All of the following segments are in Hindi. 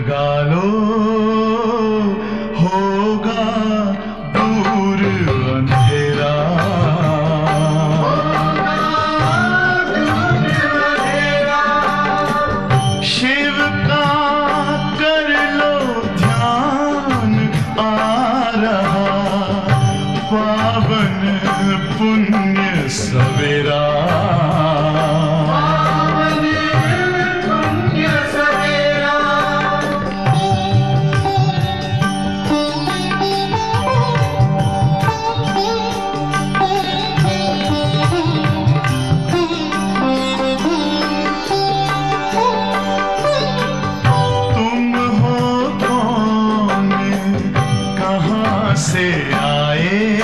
जगा लो, होगा दूर अंधेरा। शिव का कर लो ध्यान, आ रहा पावन पुण्य सवेरा। से आए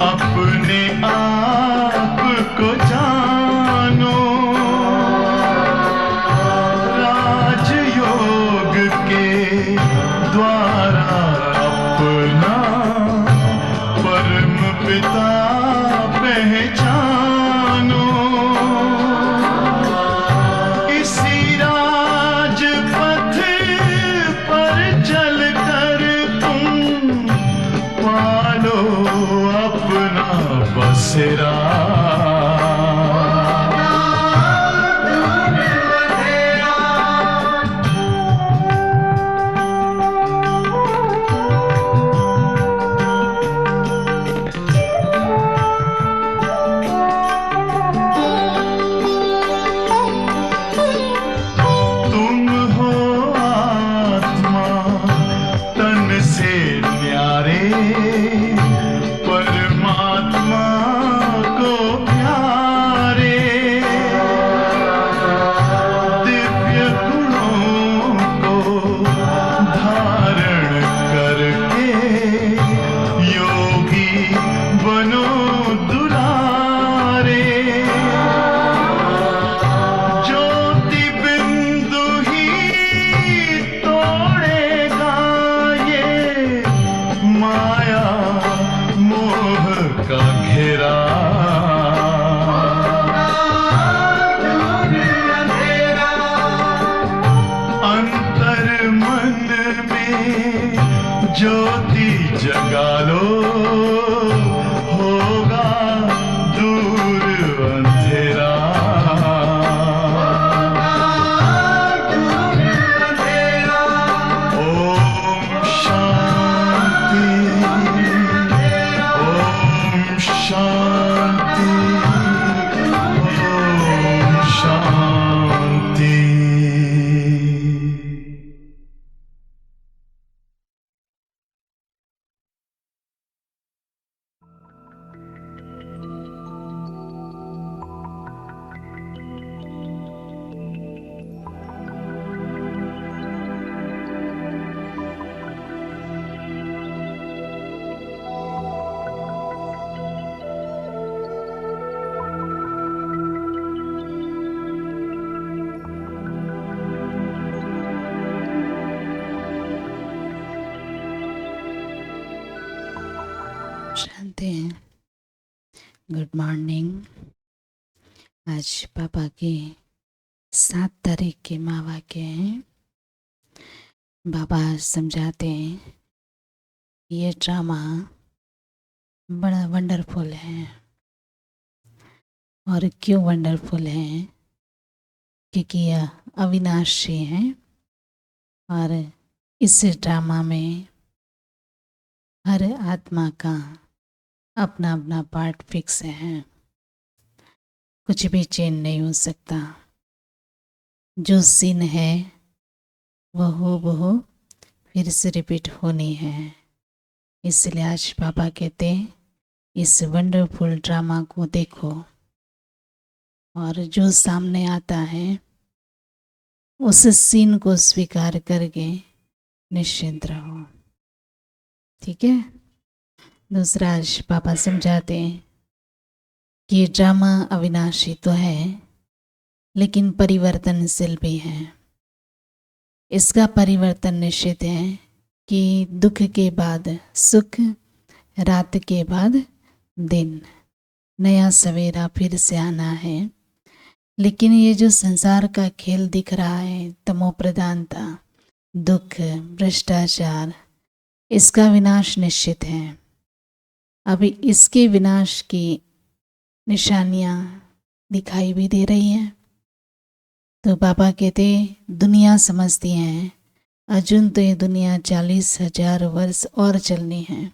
अपने आप को जानो, राजयोग के द्वारा अपना परम पिता पहचानो। इसी राजपथ पर चलकर पालो अपना बसेरा। तुम हो आत्मा तन से न्यारे, परमात्मा को प्यारे। दिव्य गुणों को धारण करके योगी बनो दुलारे। ज्योति बिंदु ही तोड़ेगा ये माया मोह का घेरा। अंतर मन में ज्योति जगा लो, होगा दूर अंधेरा। ओम शांति, ओम शांति, ओम शांति। शांति। Good morning. आज पापा की 7 तारीख के महावाक्य हैं। बाबा समझाते हैं ये ड्रामा बड़ा वंडरफुल है। और क्यों वंडरफुल है? क्योंकि यह अविनाशी है और इस ड्रामा में हर आत्मा का अपना अपना पार्ट फिक्स है, कुछ भी चेंज नहीं हो सकता। जो सीन है वह हूबहू फिर से रिपीट होनी है। इसलिए आज पापा कहते हैं इस वंडरफुल ड्रामा को देखो और जो सामने आता है उस सीन को स्वीकार करके निश्चिंत रहो। ठीक है। दूसरा आज पापा समझाते हैं कि ये ड्रामा अविनाशी तो है लेकिन परिवर्तनशील भी है। इसका परिवर्तन निश्चित है कि दुख के बाद सुख, रात के बाद दिन, नया सवेरा फिर से आना है। लेकिन ये जो संसार का खेल दिख रहा है, तमो प्रधानता, दुख, भ्रष्टाचार, इसका विनाश निश्चित है। अभी इसके विनाश की निशानियाँ दिखाई भी दे रही हैं। तो बाबा कहते दुनिया समझती हैं अर्जुन तो ये दुनिया 40,000 वर्ष और चलनी है,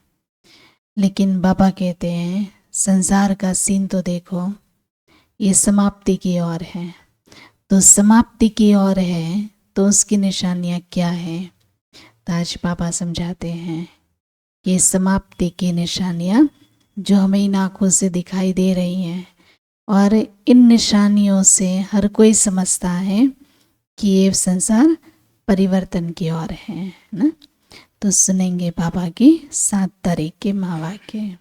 लेकिन बाबा कहते हैं संसार का सीन तो देखो, ये समाप्ति की ओर है। तो समाप्ति की ओर है तो उसकी निशानियाँ क्या है? तो आज बाबा समझाते हैं कि समाप्ति की निशानियाँ जो हमें इन आँखों से दिखाई दे रही हैं, और इन निशानियों से हर कोई समझता है कि ये संसार परिवर्तन की ओर है ना। तो सुनेंगे बाबा की 7 तारीख के महावाक्य।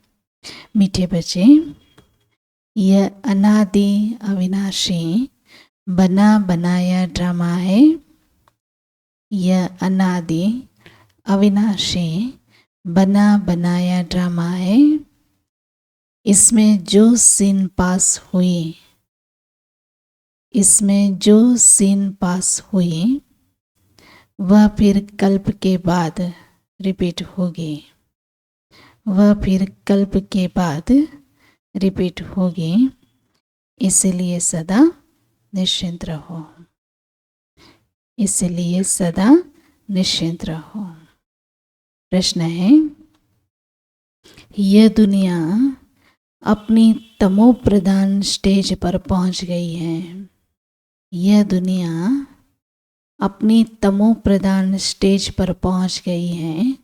मीठे बच्चे, यह अनादि अविनाशी बना बनाया ड्रामा है। यह अनादि अविनाशी बना बनाया ड्रामा है। इसमें जो सीन पास हुई, इसमें जो सीन पास हुई वह फिर कल्प के बाद रिपीट होगी। वह फिर कल्प के बाद रिपीट होगी। इसलिए सदा निश्चिंत रहो। इसलिए सदा निश्चिंत रहो। प्रश्न है, यह दुनिया अपनी तमो प्रधान स्टेज पर पहुंच गई है। यह दुनिया अपनी तमो प्रधान स्टेज पर पहुंच गई है।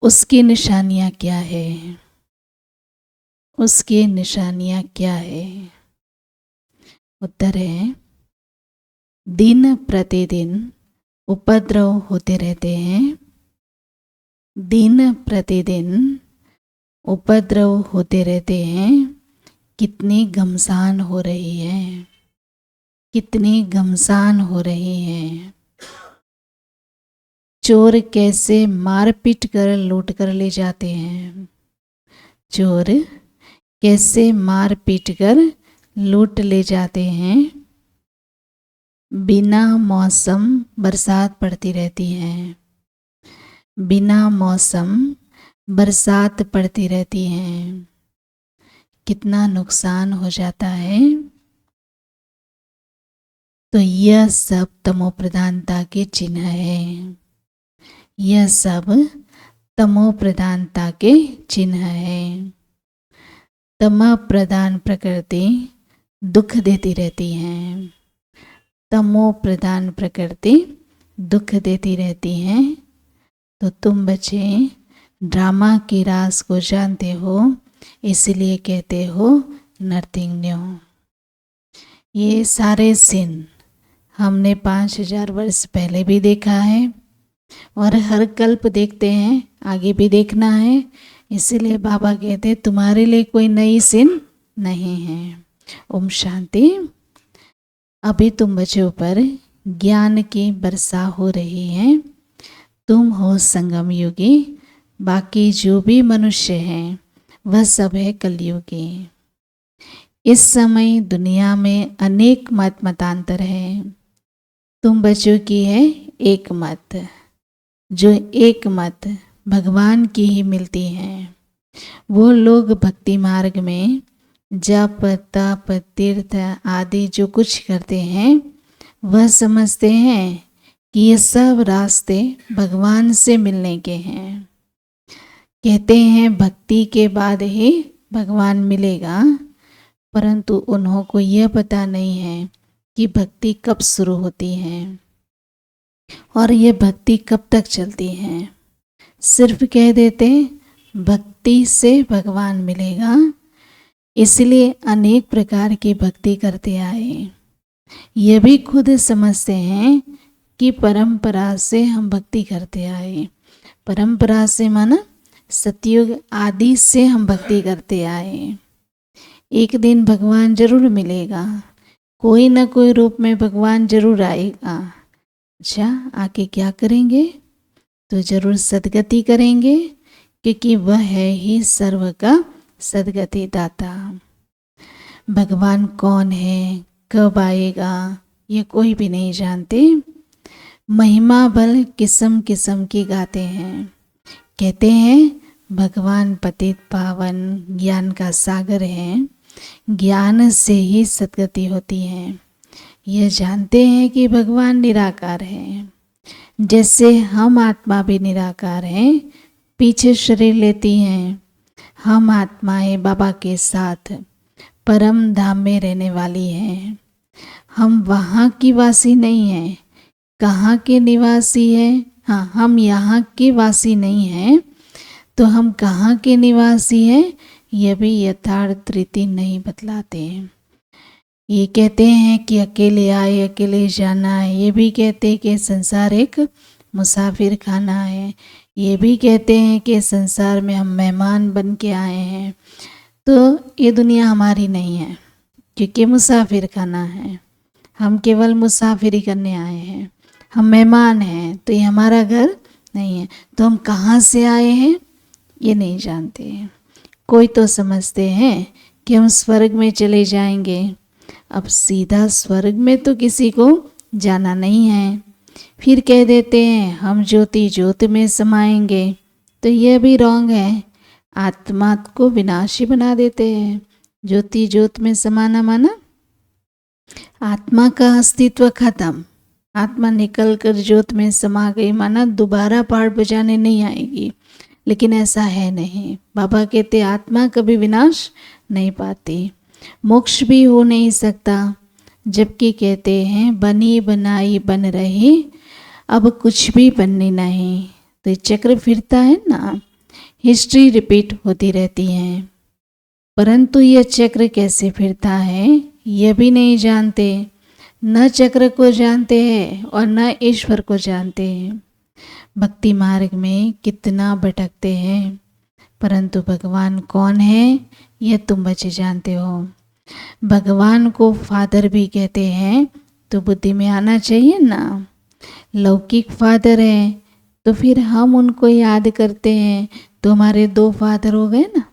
उसकी निशानियाँ क्या है? उसकी निशानियाँ क्या है? उत्तर है, दिन प्रतिदिन उपद्रव होते रहते हैं। दिन प्रतिदिन उपद्रव होते रहते हैं। कितनी घमसान हो रही है, कितनी घमसान हो रही है। चोर कैसे मारपीट कर लूट कर ले जाते हैं। चोर कैसे मारपीट कर लूट ले जाते हैं। बिना मौसम बरसात पड़ती रहती है। बिना मौसम बरसात पड़ती रहती है। कितना नुकसान हो जाता है। तो यह सब तमो प्रधानता के चिन्ह है। यह सब तमो प्रधानता के चिन्ह है। तमो प्रधान प्रकृति दुख देती रहती है। तमो प्रधान प्रकृति दुख देती रहती है। तो तुम बच्चे ड्रामा की राज को जानते हो, इसलिए कहते हो नथिंग न्यू। ये सारे सीन हमने 5,000 वर्ष पहले भी देखा है और हर कल्प देखते हैं, आगे भी देखना है। इसलिए बाबा कहते तुम्हारे लिए कोई नई सीन नहीं है। ओम शांति। अभी तुम बच्चों पर ज्ञान की वर्षा हो रही है। तुम हो संगम युगी, बाकी जो भी मनुष्य हैं वह सब है कलयुगी। इस समय दुनिया में अनेक मतांतर है। तुम बच्चों की है एक मत, जो एक मत भगवान की ही मिलती है। वो लोग भक्ति मार्ग में जप तप तीर्थ आदि जो कुछ करते हैं वह समझते हैं कि ये सब रास्ते भगवान से मिलने के हैं। कहते हैं भक्ति के बाद ही भगवान मिलेगा, परंतु उन्हों को यह पता नहीं है कि भक्ति कब शुरू होती है और ये भक्ति कब तक चलती है। सिर्फ कह देते भक्ति से भगवान मिलेगा, इसलिए अनेक प्रकार की भक्ति करते आए। ये भी खुद समझते हैं कि परंपरा से हम भक्ति करते आए। परंपरा से माना सतयुग आदि से हम भक्ति करते आए। एक दिन भगवान जरूर मिलेगा, कोई न कोई रूप में भगवान जरूर आएगा। अच्छा, आके क्या करेंगे? तो जरूर सदगति करेंगे, क्योंकि वह है ही सर्व का सदगति दाता। भगवान कौन है, कब आएगा ये कोई भी नहीं जानते। महिमा बल किस्म किस्म की गाते हैं। कहते हैं भगवान पतित पावन ज्ञान का सागर है, ज्ञान से ही सद्गति होती है। यह जानते हैं कि भगवान निराकार है, जैसे हम आत्मा भी निराकार हैं, पीछे शरीर लेती हैं। हम आत्माएं बाबा के साथ परम धाम में रहने वाली हैं। हम वहाँ की वासी नहीं हैं। कहाँ के निवासी हैं? हाँ, हम यहाँ के वासी नहीं हैं, तो हम कहाँ के निवासी हैं यह भी यथार्थ रीति नहीं बतलाते। ये कहते हैं कि अकेले आए अकेले जाना है, ये भी कहते हैं कि संसार एक मुसाफिर खाना है, ये भी कहते हैं कि संसार में हम मेहमान बन के आए हैं। तो ये दुनिया हमारी नहीं है, क्योंकि मुसाफिर खाना है। हम केवल मुसाफिरी करने आए हैं, हम मेहमान हैं, तो ये हमारा घर नहीं है। तो हम कहाँ से आए हैं ये नहीं जानते हैं। कोई तो समझते हैं कि हम स्वर्ग में चले जाएंगे। अब सीधा स्वर्ग में तो किसी को जाना नहीं है। फिर कह देते हैं हम ज्योति ज्योत में समाएंगे, तो यह भी रॉन्ग है। आत्मा को विनाशी बना देते हैं। ज्योति ज्योत में समाना माना आत्मा का अस्तित्व खत्म। आत्मा निकल कर ज्योत में समा गई माना दोबारा पाठ बजाने नहीं आएगी। लेकिन ऐसा है नहीं। बाबा कहते आत्मा कभी विनाश नहीं पाती, मोक्ष भी हो नहीं सकता। जबकि कहते हैं बनी बनाई बन रही, अब कुछ भी बननी नहीं। तो ये चक्र फिरता है ना, हिस्ट्री रिपीट होती रहती है। परंतु यह चक्र कैसे फिरता है यह भी नहीं जानते। न चक्र को जानते हैं और न ईश्वर को जानते हैं। भक्ति मार्ग में कितना भटकते हैं, परंतु भगवान कौन है यह तुम बच्चे जानते हो। भगवान को फादर भी कहते हैं, तो बुद्धि में आना चाहिए ना। लौकिक फादर है तो फिर हम उनको याद करते हैं, तो हमारे दो फादर हो गए ना।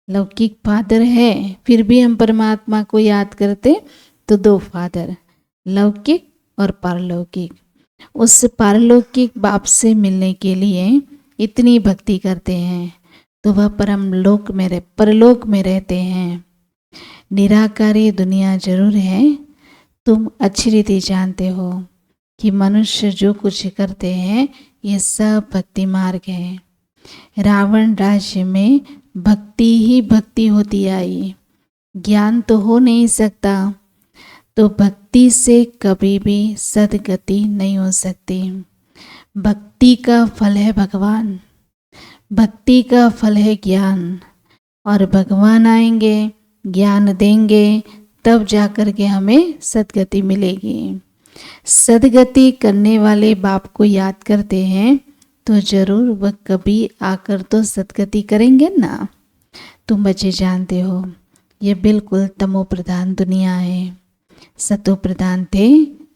लौकिक फादर है फिर भी हम परमात्मा को याद करते, तो दो फादर, लौकिक और पारलौकिक। उस पारलौकिक बाप से मिलने के लिए इतनी भक्ति करते हैं, तो वह परलोक में रहते हैं। निराकारी दुनिया जरूर है। तुम अच्छी रीति जानते हो कि मनुष्य जो कुछ करते हैं ये सब भक्ति मार्ग है। रावण राज्य में भक्ति ही भक्ति होती आई, ज्ञान तो हो नहीं सकता। तो भक्ति से कभी भी सद्गति नहीं हो सकती। भक्ति का फल है भगवान, भक्ति का फल है ज्ञान। और भगवान आएंगे, ज्ञान देंगे, तब जाकर के हमें सद्गति मिलेगी। सद्गति करने वाले बाप को याद करते हैं, तो जरूर वह कभी आकर तो सद्गति करेंगे ना। तुम बच्चे जानते हो ये बिल्कुल तमो प्रधान दुनिया है। सतो प्रधान थे,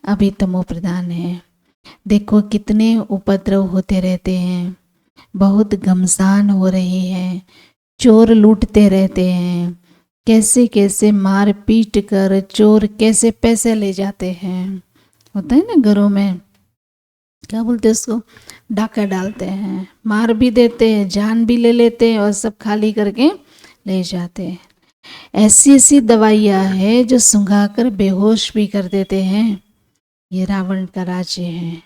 अभी तमो प्रधान है। देखो कितने उपद्रव होते रहते हैं, बहुत घमसान हो रही है, चोर लूटते रहते हैं। कैसे कैसे मार पीट कर चोर कैसे पैसे ले जाते हैं। होता है ना घरों में, क्या बोलते हैं उसको, डाका डालते हैं, मार भी देते हैं, जान भी ले लेते हैं और सब खाली करके ले जाते हैं। ऐसी ऐसी दवाइयाँ हैं जो सुंघा कर बेहोश भी कर देते हैं। ये रावण का राज्य है।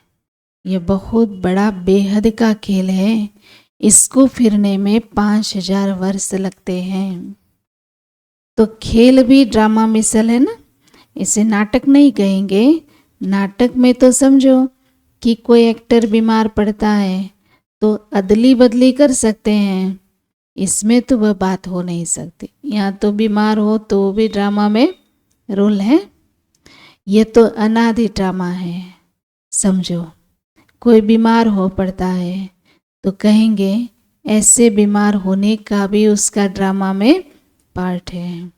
ये बहुत बड़ा बेहद का खेल है। इसको फिरने में 5000 वर्ष लगते हैं। तो खेल भी ड्रामा मिसल है ना, इसे नाटक नहीं कहेंगे। नाटक में तो समझो कि कोई एक्टर बीमार पड़ता है तो अदली बदली कर सकते हैं, इसमें तो वह बात हो नहीं सकती। यहाँ तो बीमार हो तो भी ड्रामा में रोल है। ये तो अनादि ड्रामा है। समझो कोई बीमार हो पड़ता है तो कहेंगे ऐसे बीमार होने का भी उसका ड्रामा में पार्ट है।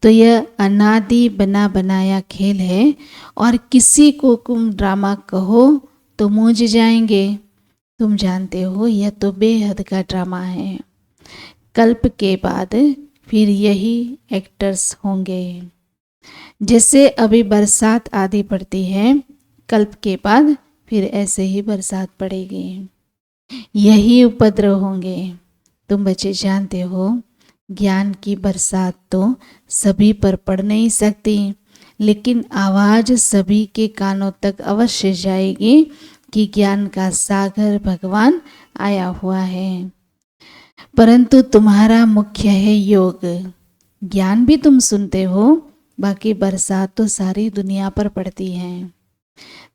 तो यह अनादि बना बनाया खेल है। और किसी को तुम ड्रामा कहो तो मूंझ जाएंगे। तुम जानते हो यह तो बेहद का ड्रामा है। कल्प के बाद फिर यही एक्टर्स होंगे। जैसे अभी बरसात आदि पड़ती है, कल्प के बाद फिर ऐसे ही बरसात पड़ेगी, यही उपद्रव होंगे। तुम बच्चे जानते हो ज्ञान की बरसात तो सभी पर पड़ नहीं सकती, लेकिन आवाज सभी के कानों तक अवश्य जाएगी कि ज्ञान का सागर भगवान आया हुआ है। परंतु तुम्हारा मुख्य है योग। ज्ञान भी तुम सुनते हो, बाकी बरसात तो सारी दुनिया पर पड़ती है।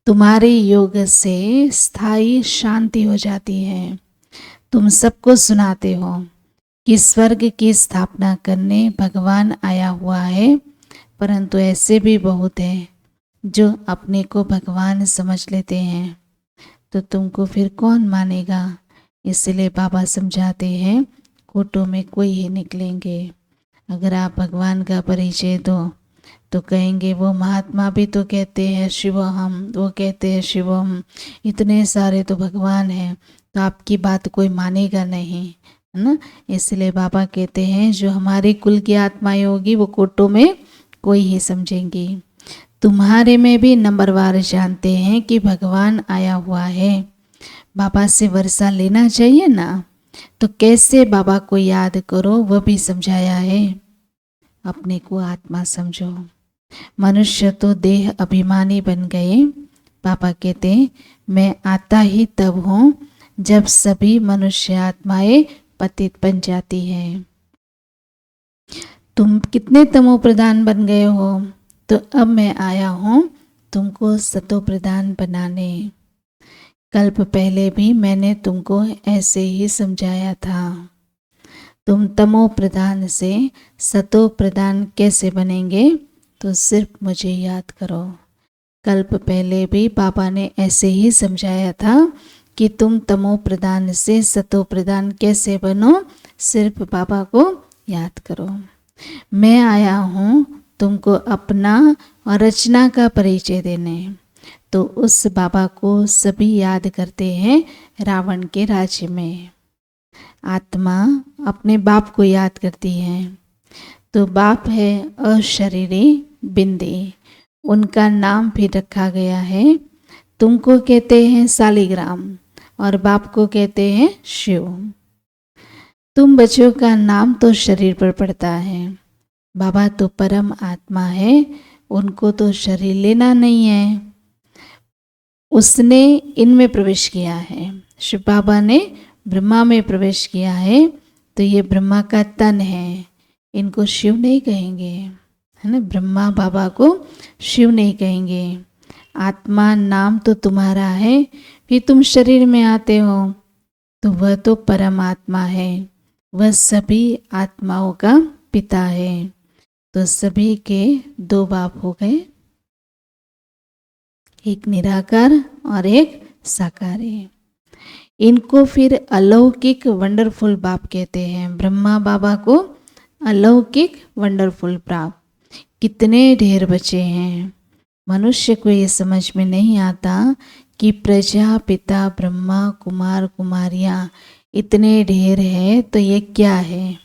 तुम्हारे योग से स्थायी शांति हो जाती है। तुम सबको सुनाते हो कि स्वर्ग की स्थापना करने भगवान आया हुआ है, परंतु ऐसे भी बहुत हैं जो अपने को भगवान समझ लेते हैं, तो तुमको फिर कौन मानेगा। इसलिए बाबा समझाते हैं कोटों में कोई ही निकलेंगे। अगर आप भगवान का परिचय दो तो कहेंगे वो महात्मा भी तो कहते हैं शिवहम, वो कहते हैं शिवम, इतने सारे तो भगवान हैं, तो आपकी बात कोई मानेगा नहीं, है ना। इसलिए बाबा कहते हैं जो हमारे कुल की आत्माएं होगी वो कोटों में कोई ही समझेंगी। तुम्हारे में भी नंबरवार जानते हैं कि भगवान आया हुआ है। बाबा से वर्षा लेना चाहिए ना, तो कैसे बाबा को याद करो वह भी समझाया है। अपने को आत्मा समझो। मनुष्य तो देह अभिमानी बन गए। पापा कहते मैं आता ही तब हूँ जब सभी मनुष्य आत्माएं पतित बन जाती हैं। तुम कितने तमो प्रधान बन गए हो, तो अब मैं आया हूँ तुमको सतो प्रधान बनाने। कल्प पहले भी मैंने तुमको ऐसे ही समझाया था। तुम तमो प्रधान से सतो प्रधान कैसे बनेंगे, तो सिर्फ मुझे याद करो। कल्प पहले भी बाबा ने ऐसे ही समझाया था कि तुम तमो प्रधान से सतो प्रधान कैसे बनो, सिर्फ बाबा को याद करो। मैं आया हूँ तुमको अपना और रचना का परिचय देने। तो उस बाबा को सभी याद करते हैं रावण के राज्य में। आत्मा अपने बाप को याद करती है। तो बाप है अशरीरी बिंदी, उनका नाम भी रखा गया है। तुमको कहते हैं सालिग्राम और बाप को कहते हैं शिव। तुम बच्चों का नाम तो शरीर पर पड़ता है। बाबा तो परम आत्मा है, उनको तो शरीर लेना नहीं है, उसने इनमें प्रवेश किया है। शिव बाबा ने ब्रह्मा में प्रवेश किया है, तो ये ब्रह्मा का तन है, इनको शिव नहीं कहेंगे, है ना। ब्रह्मा बाबा को शिव नहीं कहेंगे। आत्मा नाम तो तुम्हारा है, फिर तुम शरीर में आते हो, तो वह तो परमात्मा है, वह सभी आत्माओं का पिता है। तो सभी के दो बाप हो गए, एक निराकार और एक साकार है। इनको फिर अलौकिक वंडरफुल बाप कहते हैं। ब्रह्मा बाबा को अलौकिक वंडरफुल बाप। कितने ढेर बचे हैं। मनुष्य को ये समझ में नहीं आता कि प्रजापिता ब्रह्मा कुमार कुमारियाँ इतने ढेर है, तो ये क्या है,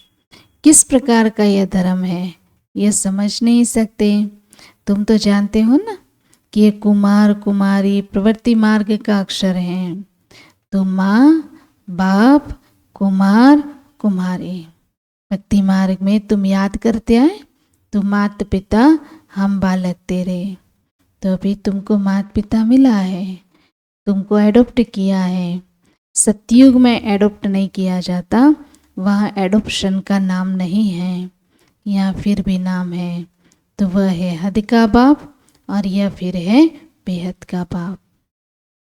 किस प्रकार का यह धर्म है, ये समझ नहीं सकते। तुम तो जानते हो ना कि ये कुमार कुमारी प्रवृत्ति मार्ग का अक्षर हैं। तो माँ बाप कुमार कुमारी भक्ति मार्ग में तुम याद करते आए, तो माता पिता हम बालक तेरे। तो अभी तुमको माता पिता मिला है, तुमको एडॉप्ट किया है। सतयुग में एडॉप्ट नहीं किया जाता, वहाँ एडॉप्शन का नाम नहीं है, यहाँ फिर भी नाम है। तो वह है हद का बाप और यह फिर है बेहद का बाप।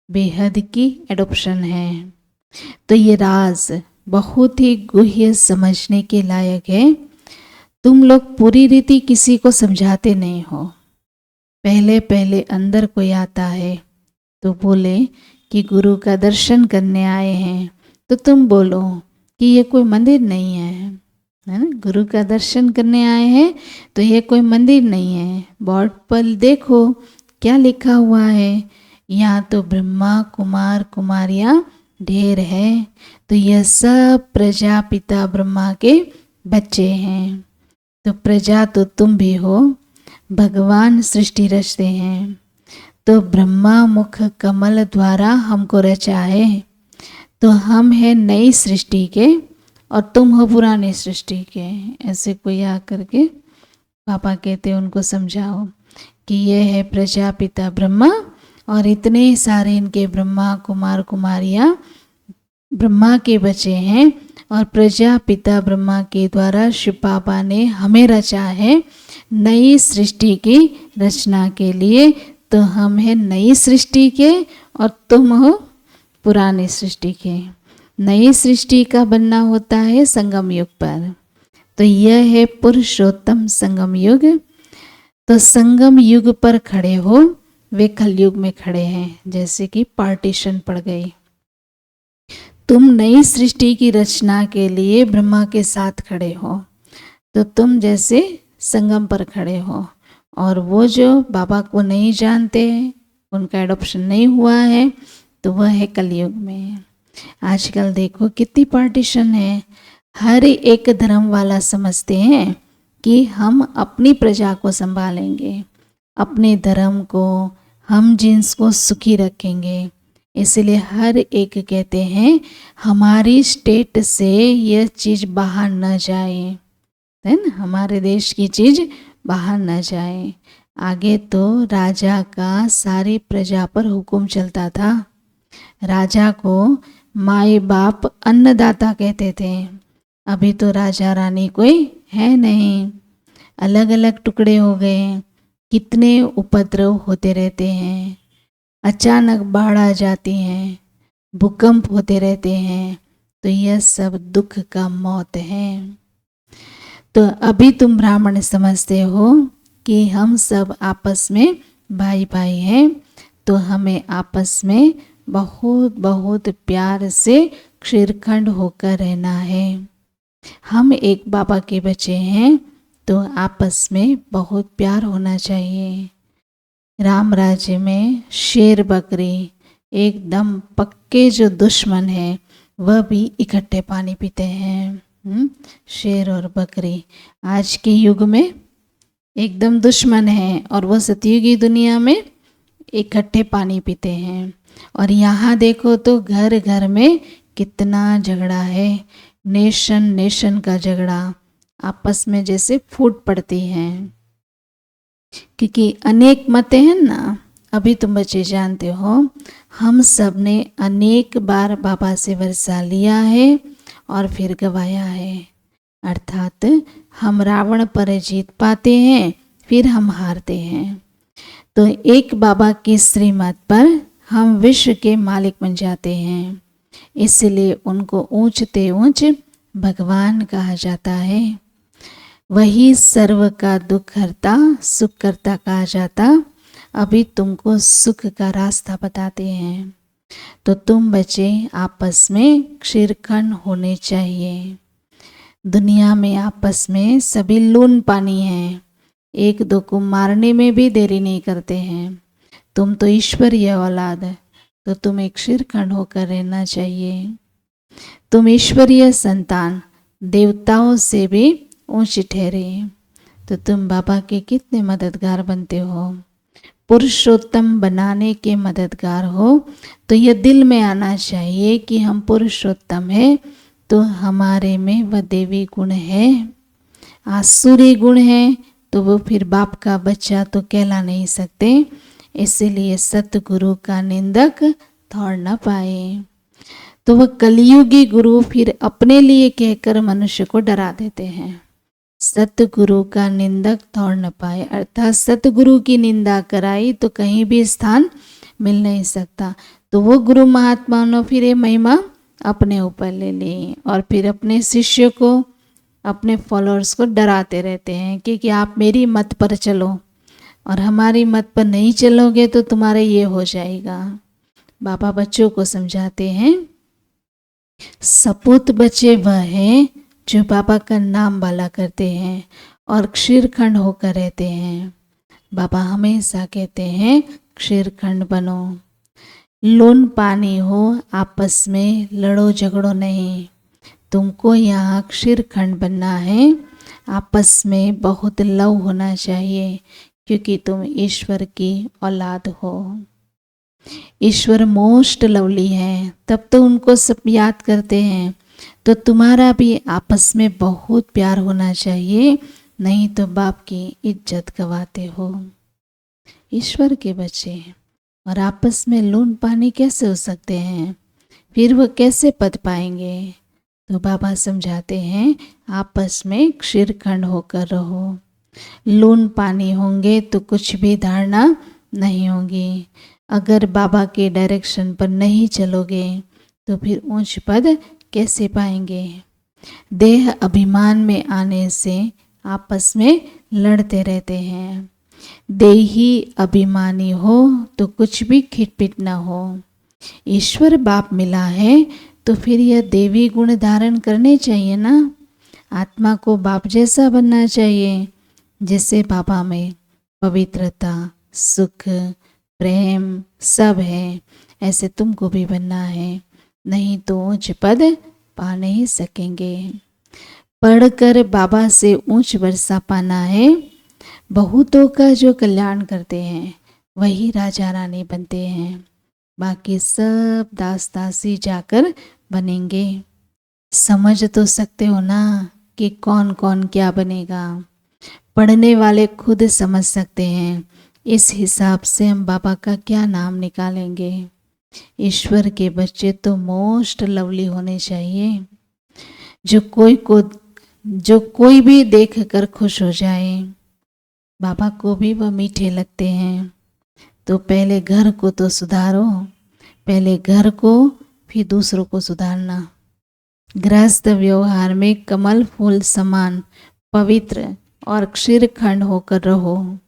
बेहद की एडॉप्शन है। तो ये राज बहुत ही गुह्य समझने के लायक है। तुम लोग पूरी रीति किसी को समझाते नहीं हो। पहले पहले अंदर कोई आता है तो बोले कि गुरु का दर्शन करने आए हैं, तो तुम बोलो कि ये कोई मंदिर नहीं है ना। गुरु का दर्शन करने आए हैं तो ये कोई मंदिर नहीं है। बोर्ड पर देखो क्या लिखा हुआ है, यहाँ तो ब्रह्मा कुमार कुमारियाँ ढेर है, तो यह सब प्रजापिता ब्रह्मा के बच्चे हैं। तो प्रजा तो तुम भी हो, भगवान सृष्टि रचते हैं, तो ब्रह्मा मुख कमल द्वारा हमको रचा है। तो हम हैं नई सृष्टि के और तुम हो पुरानी सृष्टि के। ऐसे कोई आकर के पापा कहते उनको समझाओ कि ये है प्रजापिता ब्रह्मा और इतने सारे इनके ब्रह्मा कुमार कुमारियाँ ब्रह्मा के बच्चे हैं और प्रजापिता ब्रह्मा के द्वारा शिव बाबा ने हमें रचा है नई सृष्टि की रचना के लिए। तो हम हैं नई सृष्टि के और तुम हो पुरानी सृष्टि के। नई सृष्टि का बनना होता है संगम युग पर। तो यह है पुरुषोत्तम संगम युग। तो संगम युग पर खड़े हो, वे कलयुग में खड़े हैं, जैसे कि पार्टीशन पड़ गई। तुम नई सृष्टि की रचना के लिए ब्रह्मा के साथ खड़े हो, तो तुम जैसे संगम पर खड़े हो। और वो जो बाबा को नहीं जानते, उनका एडॉप्शन नहीं हुआ है, तो वह है कलयुग में। आजकल देखो कितनी पार्टीशन है। हर एक धर्म वाला समझते हैं कि हम अपनी प्रजा को संभालेंगे, अपने धर्म को, हम जिनको सुखी रखेंगे। इसलिए हर एक कहते हैं हमारी स्टेट से यह चीज़ बाहर न जाए, है ना, हमारे देश की चीज़ बाहर न जाए। आगे तो राजा का सारी प्रजा पर हुक्म चलता था। राजा को माए बाप अन्नदाता कहते थे। अभी तो राजा रानी कोई है नहीं, अलग अलग टुकड़े हो गए। कितने उपद्रव होते रहते हैं, अचानक बाढ़ आ जाती हैं, भूकंप होते रहते हैं। तो यह सब दुख का मौत है। तो अभी तुम ब्राह्मण समझते हो कि हम सब आपस में भाई भाई हैं, तो हमें आपस में बहुत बहुत प्यार से क्षीरखंड होकर रहना है। हम एक बाबा के बच्चे हैं, तो आपस में बहुत प्यार होना चाहिए। राम राज्य में शेर बकरी एकदम पक्के जो दुश्मन है, वह भी इकट्ठे पानी पीते हैं। शेर और बकरी आज के युग में एकदम दुश्मन है, और वह सतयुगी दुनिया में इकट्ठे पानी पीते हैं। और यहाँ देखो तो घर घर में कितना झगड़ा है, नेशन नेशन का झगड़ा, आपस में जैसे फूट पड़ती हैं। क्योंकि अनेक मतें हैं ना। अभी तुम बच्चे जानते हो, हम सब ने अनेक बार बाबा से वर्षा लिया है और फिर गवाया है। अर्थात हम रावण पर जीत पाते हैं, फिर हम हारते हैं। तो एक बाबा की श्रीमत पर हम विश्व के मालिक बन जाते हैं। इसलिए उनको ऊंचते ऊंच भगवान कहा जाता है। वही सर्व का दुख हरता, सुख करता कहा जाता। अभी तुमको सुख का रास्ता बताते हैं। तो तुम बच्चे आपस में क्षीरखंड होने चाहिए। दुनिया में आपस में सभी लून पानी है, एक दो को मारने में भी देरी नहीं करते हैं। तुम तो ईश्वरीय औलाद, तो तुम्हें क्षीरखंड होकर रहना चाहिए। तुम ईश्वरीय संतान, देवताओं से भी ऊंची ठहरे। तो तुम बाबा के कितने मददगार बनते हो, पुरुषोत्तम बनाने के मददगार हो। तो यह दिल में आना चाहिए कि हम पुरुषोत्तम हैं, तो हमारे में वह देवी गुण है। आसुरी गुण है तो वो फिर बाप का बच्चा तो कहला नहीं सकते। इसीलिए सतगुरु का निंदक थोड़ न पाए। तो वह कलियुगी गुरु फिर अपने लिए कहकर मनुष्य को डरा देते हैं। सतगुरु का निंदक थोड़ न पाए, अर्थात सतगुरु की निंदा कराई तो कहीं भी स्थान मिल नहीं सकता। तो वो गुरु महात्माओं ने फिर ये महिमा अपने ऊपर ले ली और फिर अपने शिष्य को, अपने फॉलोअर्स को डराते रहते हैं कि आप मेरी मत पर चलो और हमारी मत पर नहीं चलोगे तो तुम्हारे ये हो जाएगा। बाबा बच्चों को समझाते हैं, सपूत बच्चे वह हैं जो बाबा का नाम वाला करते हैं और क्षीरखंड होकर रहते हैं। बाबा हमेशा कहते हैं क्षीरखंड बनो, लोन पानी हो, आपस में लड़ो झगड़ो नहीं। तुमको यहाँ क्षीरखंड बनना है। आपस में बहुत लव होना चाहिए, क्योंकि तुम ईश्वर की औलाद हो। ईश्वर मोस्ट लवली है, तब तो उनको सब याद करते हैं। तो तुम्हारा भी आपस में बहुत प्यार होना चाहिए, नहीं तो बाप की इज्जत गवाते हो। ईश्वर के बच्चे और आपस में लून पानी कैसे हो सकते हैं? फिर वो कैसे पद पाएंगे? तो बाबा समझाते हैं, आपस में क्षीरखंड होकर रहो। लून पानी होंगे तो कुछ भी धारणा नहीं होगी। अगर बाबा के डायरेक्शन पर नहीं चलोगे तो फिर ऊंच पद कैसे पाएंगे? देह अभिमान में आने से आपस में लड़ते रहते हैं। देही अभिमानी हो तो कुछ भी खिटपिट ना हो। ईश्वर बाप मिला है तो फिर यह देवी गुण धारण करने चाहिए ना। आत्मा को बाप जैसा बनना चाहिए। जैसे बाबा में पवित्रता, सुख, प्रेम सब है, ऐसे तुमको भी बनना है, नहीं तो ऊंच पद पा नहीं सकेंगे। पढ़कर बाबा से ऊंच वर्षा पाना है। बहुतों का जो कल्याण करते हैं वही राजा रानी बनते हैं, बाकी सब दास दासी जाकर बनेंगे। समझ तो सकते हो ना कि कौन कौन क्या बनेगा। पढ़ने वाले खुद समझ सकते हैं। इस हिसाब से हम बाबा का क्या नाम निकालेंगे। ईश्वर के बच्चे तो मोस्ट लवली होने चाहिए, जो कोई भी देख कर खुश हो जाए। बाबा को भी वह मीठे लगते हैं। तो पहले घर को तो सुधारो, पहले घर को फिर दूसरों को सुधारना। गृहस्थ व्यवहार में कमल फूल समान पवित्र और क्षीरखंड होकर रहो।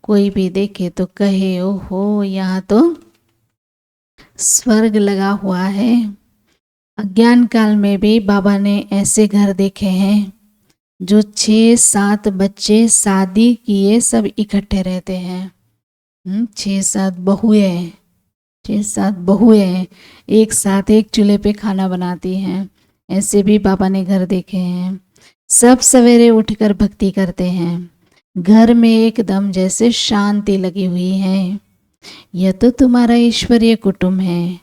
कोई भी देखे तो कहे, ओहो यहाँ तो स्वर्ग लगा हुआ है। अज्ञान काल में भी बाबा ने ऐसे घर देखे हैं जो 6-7 बच्चे शादी किए सब इकट्ठे रहते हैं। 6-7 बहुएं, 6-7 बहुएं एक साथ एक चूल्हे पे खाना बनाती हैं। ऐसे भी बाबा ने घर देखे हैं। सब सवेरे उठकर भक्ति करते हैं। घर में एकदम जैसे शांति लगी हुई है। यह तो तुम्हारा ईश्वरीय कुटुंब है।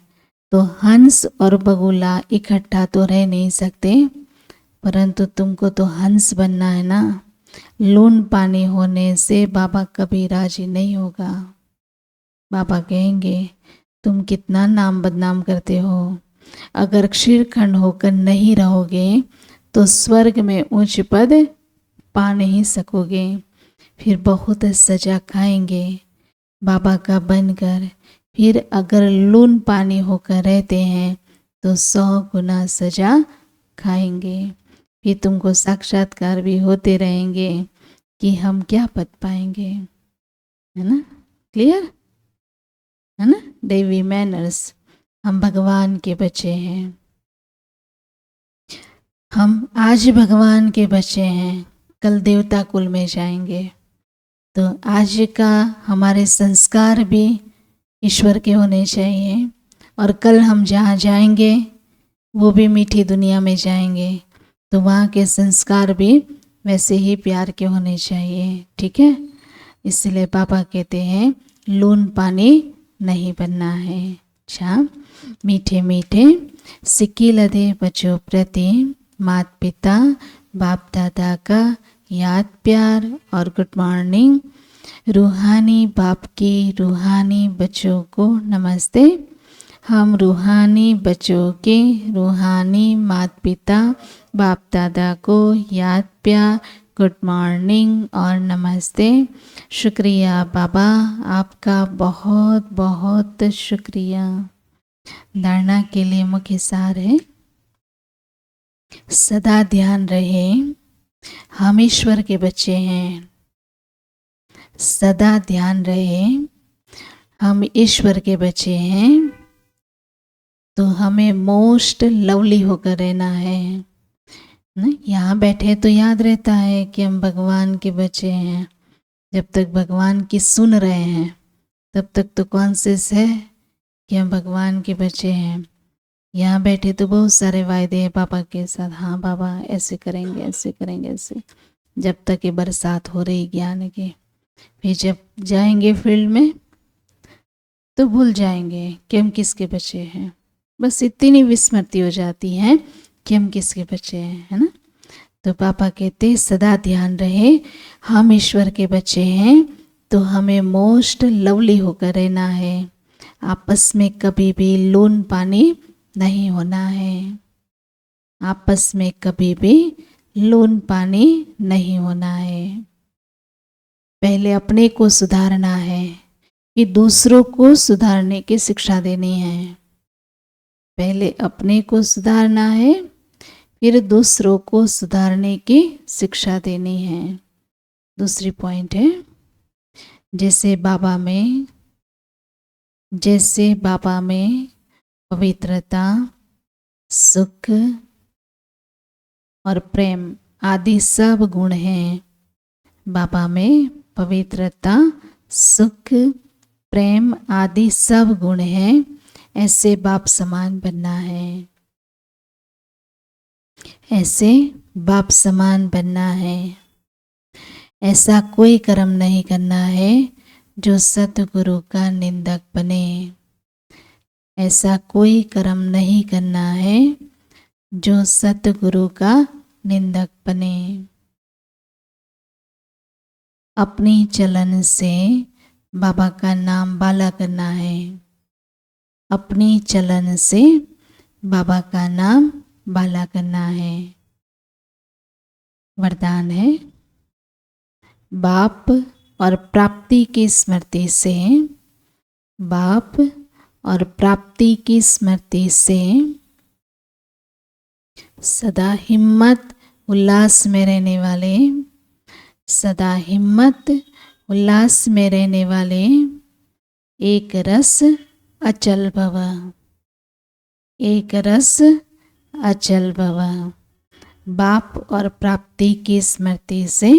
तो हंस और बगुला इकट्ठा तो रह नहीं सकते, परंतु तुमको तो हंस बनना है ना। लून पानी होने से बाबा कभी राजी नहीं होगा। बाबा कहेंगे, तुम कितना नाम बदनाम करते हो। अगर क्षीरखंड होकर नहीं रहोगे तो स्वर्ग में उच्च पद पा नहीं सकोगे। फिर बहुत सजा खाएंगे बाबा का बनकर। फिर अगर लून पानी होकर रहते हैं तो 100 गुना सजा खाएंगे। फिर तुमको साक्षात्कार भी होते रहेंगे कि हम क्या पद पाएंगे, है ना। क्लियर है ना। देवी मैनर्स, हम भगवान के बच्चे हैं। हम आज भगवान के बच्चे हैं, कल देवता कुल में जाएंगे। तो आज का हमारे संस्कार भी ईश्वर के होने चाहिए, और कल हम जहाँ जाएंगे वो भी मीठी दुनिया में जाएंगे, तो वहाँ के संस्कार भी वैसे ही प्यार के होने चाहिए। ठीक है, इसलिए पापा कहते हैं लून पानी नहीं बनना है। अच्छा, मीठे मीठे सिक्की लदे बच्चों प्रति माता पिता बाप दादा का याद प्यार और गुड मॉर्निंग। रूहानी बाप की रूहानी बच्चों को नमस्ते। हम रूहानी बच्चों के रूहानी माता पिता बाप दादा को याद प्यार गुड मॉर्निंग और नमस्ते। शुक्रिया बाबा, आपका बहुत बहुत शुक्रिया। धारणा के लिए मुख्य सार है, सदा ध्यान रहे हम ईश्वर के बच्चे हैं। सदा ध्यान रहे हम ईश्वर के बच्चे हैं, तो हमें मोस्ट लवली होकर रहना है ना। यहाँ बैठे तो याद रहता है कि हम भगवान के बच्चे हैं। जब तक भगवान की सुन रहे हैं तब तक तो कॉन्शियस है कि हम भगवान के बच्चे हैं। यहाँ बैठे तो बहुत सारे वायदे हैं पापा के साथ, हाँ बाबा ऐसे करेंगे ऐसे करेंगे ऐसे, जब तक ये बरसात हो रही ज्ञान की। फिर जब जाएंगे फील्ड में तो भूल जाएंगे कि हम किसके बच्चे हैं। बस इतनी विस्मृति हो जाती है कि हम किसके बच्चे हैं, है ना। तो पापा कहते सदा ध्यान रहे हम ईश्वर के बच्चे हैं, तो हमें मोस्ट लवली होकर रहना है। आपस में कभी भी लोन पानी नहीं होना है। आपस में कभी भी लोन पानी नहीं होना है। पहले अपने को सुधारना है, फिर दूसरों को सुधारने की शिक्षा देनी है। पहले अपने को सुधारना है, फिर दूसरों को सुधारने की शिक्षा देनी है। दूसरी पॉइंट है जैसे बाबा में पवित्रता, सुख और प्रेम आदि सब गुण हैं। बाबा में पवित्रता, सुख, प्रेम आदि सब गुण हैं। ऐसे बाप समान बनना है। ऐसे बाप समान बनना है। ऐसा कोई कर्म नहीं करना है जो सतगुरु का निंदक बने। ऐसा कोई कर्म नहीं करना है जो सतगुरु का निंदक बने। अपनी चलन से बाबा का नाम बाला करना है। अपनी चलन से बाबा का नाम बाला करना है। वरदान है बाप और प्राप्ति की स्मृति से, बाप और प्राप्ति की स्मृति से सदा हिम्मत उल्लास में रहने वाले, सदा हिम्मत उल्लास में रहने वाले एक रस अचल भव, एक रस अचल भव। बाप और प्राप्ति की स्मृति से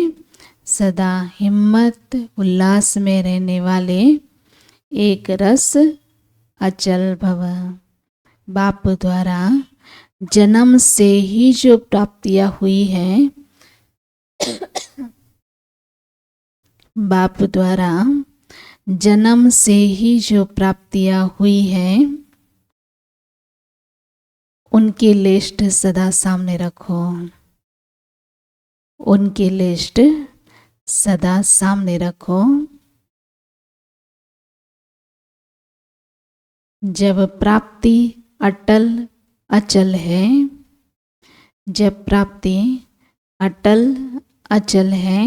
सदा हिम्मत उल्लास में रहने वाले एक रस अचल भव। बाप द्वारा जन्म से ही जो प्राप्तियां हुई हैं, बाप द्वारा जन्म से ही जो प्राप्तियां हुई हैं, उनकी लिस्ट सदा सामने रखो। उनकी लिस्ट सदा सामने रखो। जब प्राप्ति अटल अचल है, जब प्राप्ति अटल अचल है,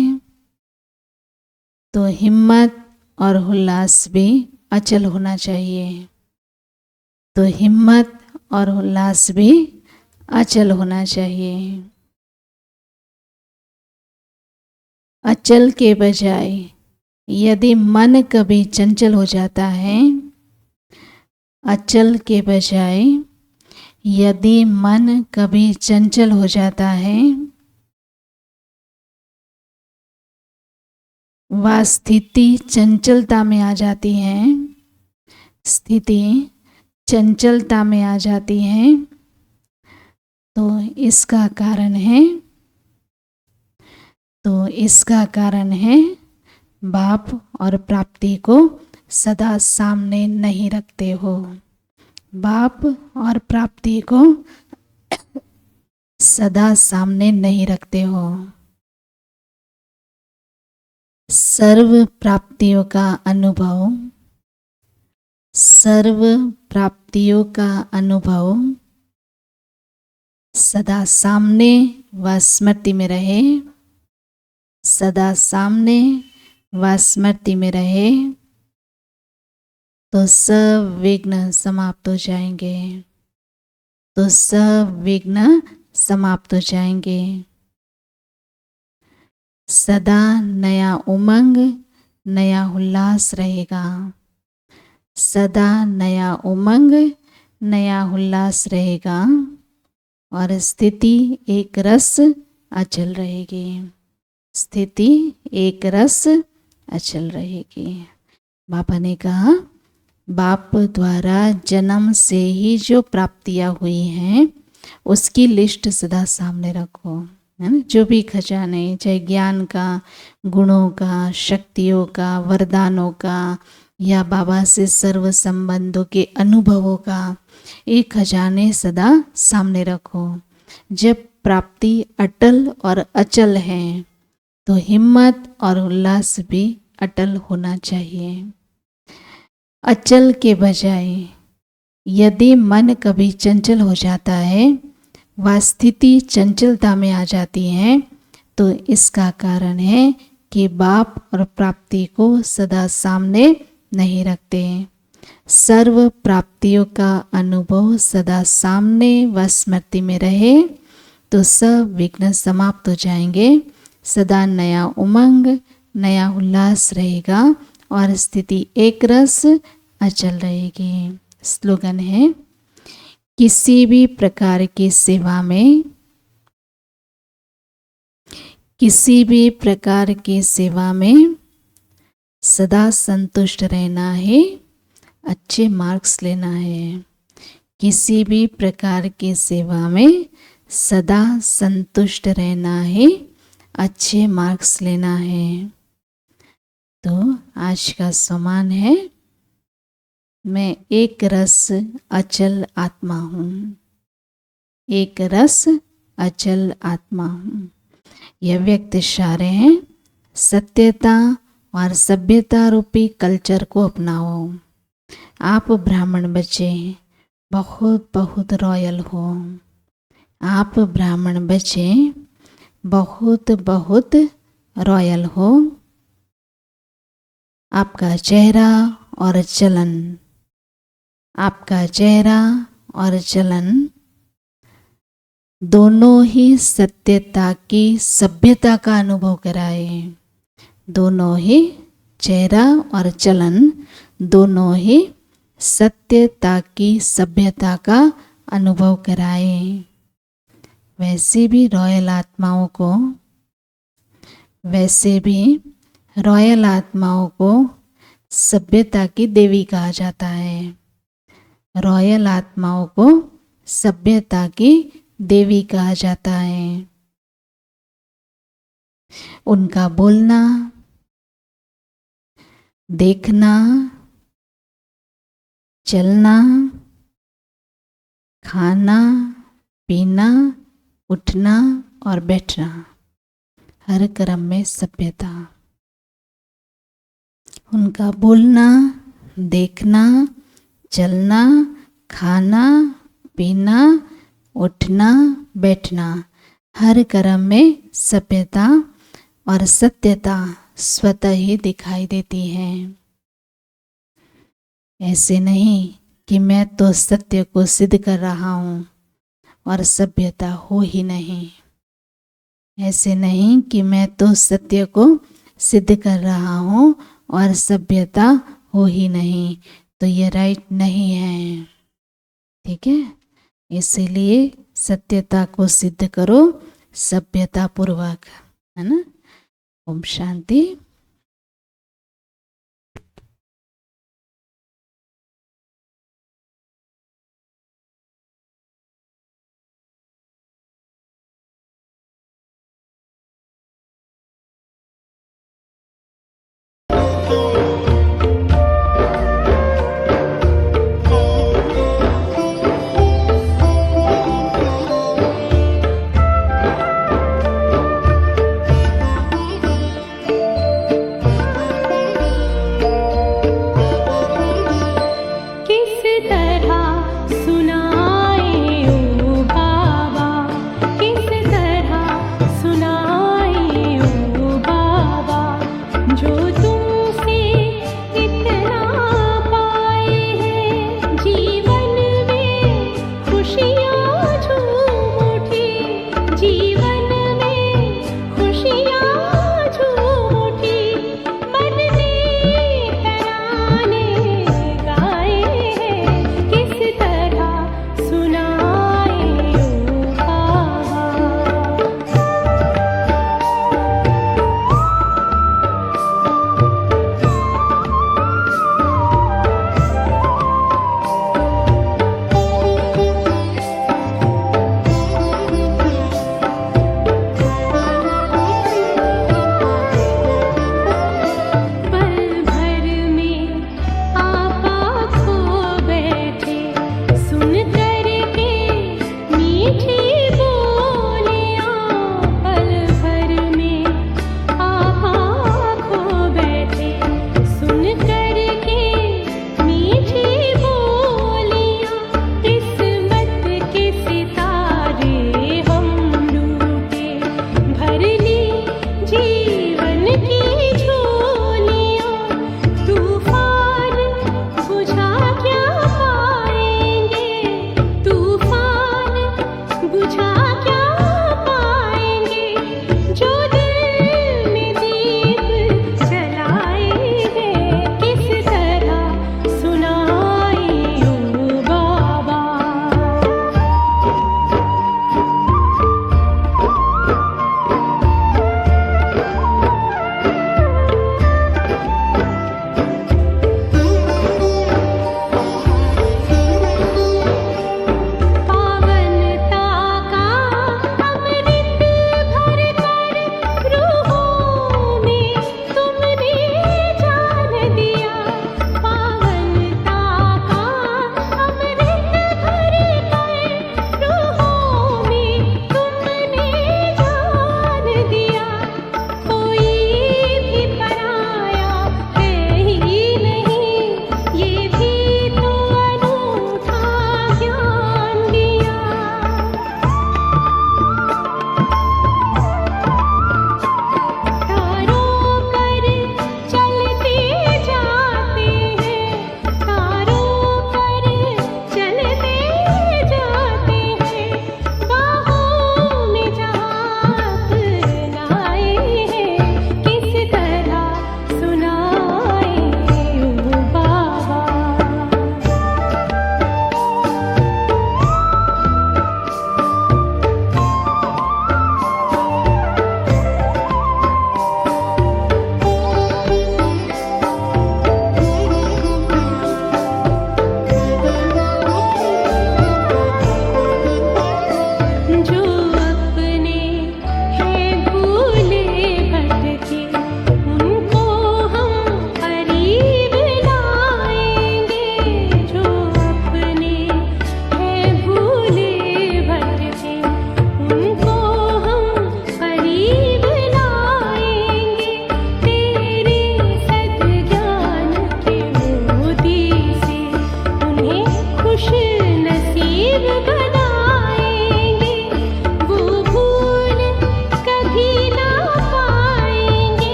तो हिम्मत और उल्लास भी अचल होना चाहिए। तो हिम्मत और उल्लास भी अचल होना चाहिए। अचल के बजाय यदि मन कभी चंचल हो जाता है, अचल के बजाय यदि मन कभी चंचल हो जाता है, वह स्थिति चंचलता में आ जाती है, स्थिति चंचलता में आ जाती है, तो इसका कारण है बाप और प्राप्ति को सदा सामने नहीं रखते हो। बाप और प्राप्ति को सदा सामने नहीं रखते हो। सर्व प्राप्तियों का अनुभव, सर्व प्राप्तियों का अनुभव सदा सामने व स्मृति में रहे, सदा सामने व स्मृति में रहे, तो सब विघ्न समाप्त हो जाएंगे। तो सब विघ्न समाप्त हो जाएंगे। सदा नया उमंग, नया उल्लास रहेगा। सदा नया उमंग, नया उल्लास रहेगा और स्थिति एक रस अचल रहेगी। स्थिति एक रस अचल रहेगी। बाबा ने कहा बाप द्वारा जन्म से ही जो प्राप्तियां हुई हैं उसकी लिस्ट सदा सामने रखो। है ना, जो भी खजाने, चाहे ज्ञान का, गुणों का, शक्तियों का, वरदानों का, या बाबा से सर्व संबंधों के अनुभवों का, ये खजाने सदा सामने रखो। जब प्राप्ति अटल और अचल है तो हिम्मत और उल्लास भी अटल होना चाहिए। अचल के बजाय यदि मन कभी चंचल हो जाता है, वह स्थिति चंचलता में आ जाती है, तो इसका कारण है कि बाप और प्राप्ति को सदा सामने नहीं रखते। सर्व प्राप्तियों का अनुभव सदा सामने व स्मृति में रहे तो सब विघ्न समाप्त हो जाएंगे। सदा नया उमंग, नया उल्लास रहेगा और स्थिति एक रस अचल रहेगी। स्लोगन है, किसी भी प्रकार की सेवा में, किसी भी प्रकार की सेवा में सदा संतुष्ट रहना है, अच्छे मार्क्स लेना है। किसी भी प्रकार की सेवा में सदा संतुष्ट रहना है, अच्छे मार्क्स लेना है। तो आज का सम्मान है, मैं एक रस अचल आत्मा हूँ। एक रस अचल आत्मा हूँ। यह व्यक्त इशारे हैं, सत्यता और सभ्यता रूपी कल्चर को अपनाओ। आप ब्राह्मण बच्चे बहुत बहुत रॉयल हो। आप ब्राह्मण बच्चे बहुत बहुत रॉयल हो। आपका चेहरा और चलन, आपका चेहरा और चलन दोनों ही सत्यता की सभ्यता का अनुभव कराए। दोनों ही चेहरा और चलन दोनों ही सत्यता की सभ्यता का अनुभव कराए। वैसे भी रॉयल आत्माओं को, वैसे भी रॉयल आत्माओं को सभ्यता की देवी कहा जाता है। रॉयल आत्माओं को सभ्यता की देवी कहा जाता है। उनका बोलना, देखना, चलना, खाना, पीना, उठना और बैठना, हर क्रम में सभ्यता। उनका बोलना, देखना, चलना, खाना, पीना, उठना, बैठना, हर क्रम में सभ्यता और सत्यता स्वतः ही दिखाई देती है। ऐसे नहीं कि मैं तो सत्य को सिद्ध कर रहा हूँ और सभ्यता हो ही नहीं। ऐसे नहीं कि मैं तो सत्य को सिद्ध कर रहा हूँ और सभ्यता हो ही नहीं, तो ये राइट नहीं है। ठीक है, इसीलिए सत्यता को सिद्ध करो सभ्यता पूर्वक, है ना। ओम शांति।